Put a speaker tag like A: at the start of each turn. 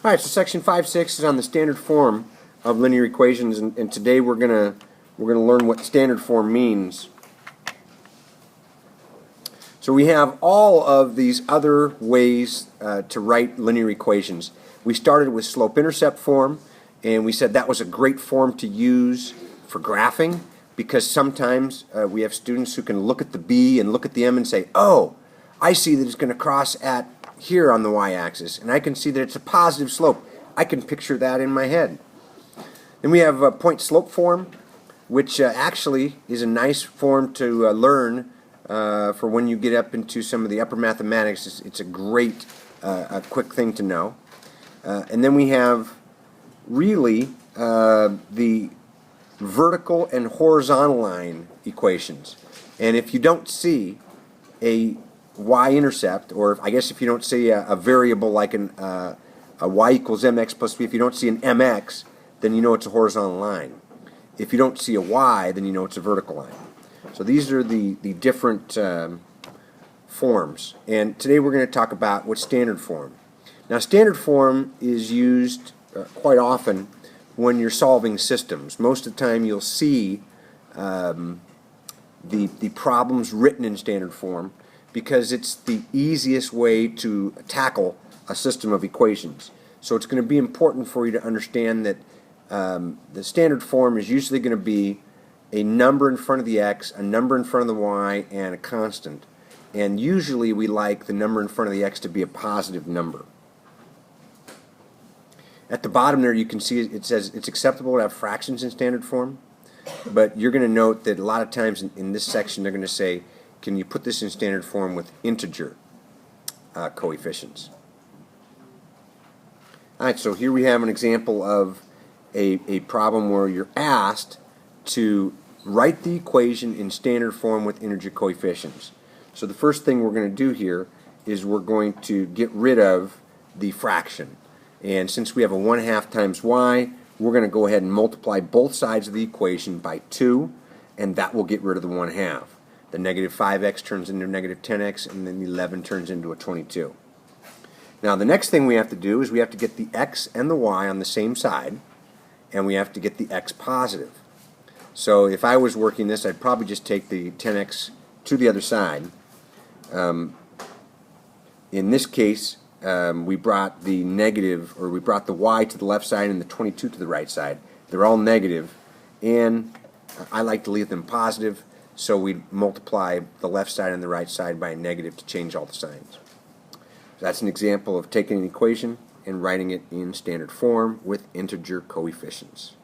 A: All right, so section 5.6 is on the standard form of linear equations, and today we're gonna learn what standard form means. So we have all of these other ways to write linear equations. We started with slope-intercept form, and we said that was a great form to use for graphing because sometimes we have students who can look at the b and look at the m and say, oh, I see that it's going to cross at here on the y-axis, and I can see that it's a positive slope. I can picture that in my head. Then we have a point slope form, which actually is a nice form to learn for when you get up into some of the upper mathematics. It's a great, quick thing to know. And then we have really the vertical and horizontal line equations. And if you don't see a y-intercept, or I guess if you don't see a variable like a y equals mx plus b, if you don't see an mx, then you know it's a horizontal line. If you don't see a y, then you know it's a vertical line. So these are the different forms. And today we're going to talk about what's standard form. Now standard form is used quite often when you're solving systems. Most of the time you'll see the problems written in standard form because it's the easiest way to tackle a system of equations. So it's going to be important for you to understand that the standard form is usually going to be a number in front of the x, a number in front of the y, and a constant. And usually we like the number in front of the x to be a positive number. At the bottom there you can see it says it's acceptable to have fractions in standard form, but you're going to note that a lot of times in this section they're going to say, can you put this in standard form with integer coefficients? Alright, so here we have an example of a problem where you're asked to write the equation in standard form with integer coefficients. So the first thing we're going to do here is we're going to get rid of the fraction. And since we have a 1/2 times y, we're going to go ahead and multiply both sides of the equation by 2, and that will get rid of the 1/2. The negative 5x turns into negative 10x, and then 11 turns into a 22. Now the next thing we have to do is we have to get the x and the y on the same side, and we have to get the x positive. So if I was working this, I'd probably just take the 10x to the other side. In this case, we brought the negative, or we brought the y to the left side and the 22 to the right side. They're all negative, and I like to leave them positive, so we multiply the left side and the right side by a negative to change all the signs. So that's an example of taking an equation and writing it in standard form with integer coefficients.